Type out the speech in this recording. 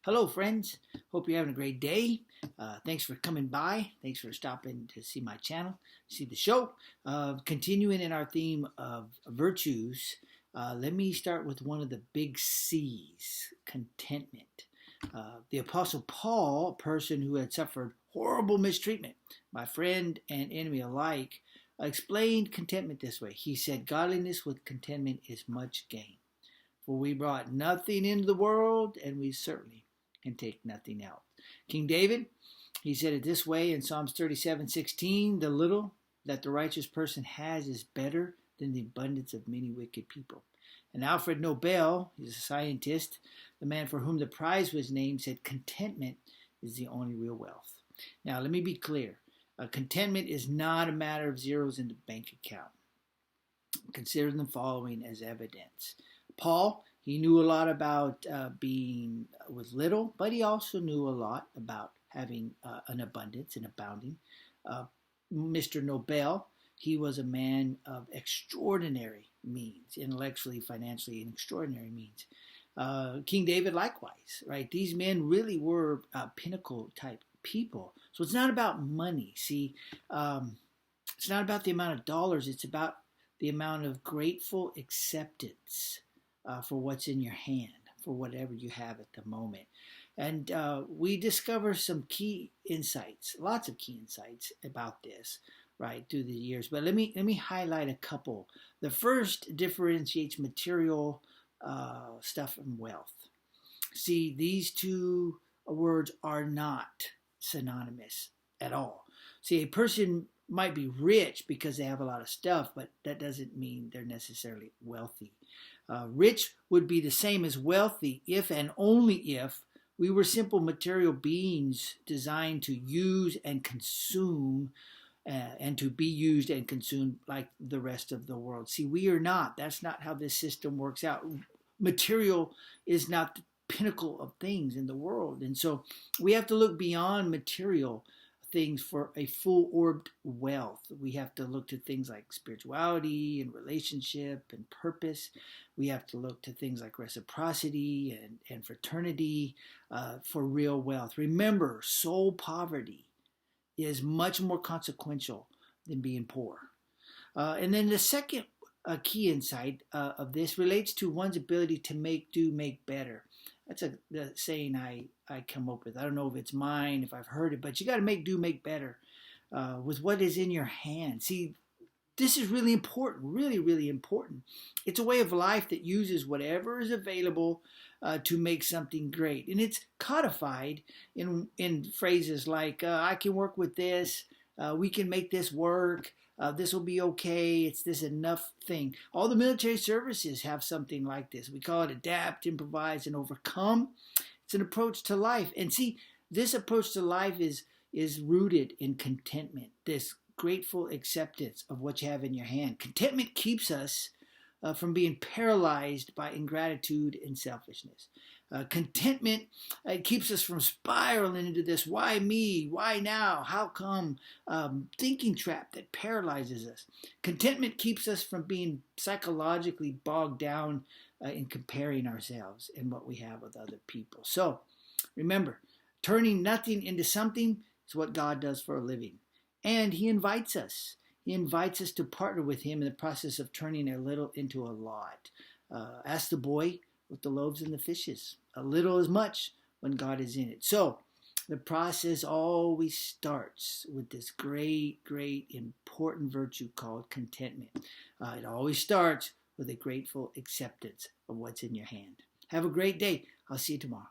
Hello, friends. Hope you're having a great day. Thanks for coming by. Thanks for stopping to see my channel, see the show. Continuing in our theme of virtues, let me start with one of the big C's, contentment. The Apostle Paul, a person who had suffered horrible mistreatment, my friend and enemy alike, explained contentment this way. He said, godliness with contentment is much gain. For we brought nothing into the world, and we certainly can take nothing out. King David, he said it this way in Psalms 37:16, the little that the righteous person has is better than the abundance of many wicked people. And Alfred Nobel, he's a scientist, the man for whom the prize was named, said contentment is the only real wealth. Now, let me be clear. Contentment is not a matter of zeros in the bank account. Consider the following as evidence. Paul, he knew a lot about being with little, but he also knew a lot about having an abundance and abounding. Mr. Nobel, he was a man of extraordinary means, intellectually, financially, and extraordinary means. King David, likewise, right? These men really were pinnacle type people. So it's not about money. See, it's not about the amount of dollars. It's about the amount of grateful acceptance for what's in your hand, for whatever you have at the moment. And we discover some key insights, lots of key insights about this, right, through the years. But let me highlight a couple. The first differentiates material stuff from wealth. See, these two words are not synonymous at all. See, a person might be rich because they have a lot of stuff, but that doesn't mean they're necessarily wealthy. Rich would be the same as wealthy if and only if we were simple material beings designed to use and consume and to be used and consumed like the rest of the world. See, we are not. That's not how this system works out. Material is not the pinnacle of things in the world. And so we have to look beyond material things for a full-orbed wealth. We have to look to things like spirituality and relationship and purpose. We have to look to things like reciprocity and fraternity for real wealth. Remember, soul poverty is much more consequential than being poor. And then the second key insight of this relates to one's ability to make do, make better. That's the saying I come up with. I don't know if it's mine, if I've heard it, but you got to make do, make better with what is in your hand. See, this is really important, really, really important. It's a way of life that uses whatever is available to make something great. And it's codified in phrases like, I can work with this, we can make this work, this will be okay, it's this enough thing. All the military services have something like this. We call it adapt, improvise, and overcome. It's an approach to life. And see, this approach to life is rooted in contentment, this grateful acceptance of what you have in your hand. Contentment keeps us from being paralyzed by ingratitude and selfishness. Contentment keeps us from spiraling into this why me, why now, how come thinking trap that paralyzes us. Contentment keeps us from being psychologically bogged down in comparing ourselves and what we have with other people. So remember, turning nothing into something is what God does for a living. And he invites us. He invites us to partner with him in the process of turning a little into a lot. Ask the boy with the loaves and the fishes. A little is much when God is in it. So the process always starts with this great, great, important virtue called contentment. It always starts with a grateful acceptance of what's in your hand. Have a great day. I'll see you tomorrow.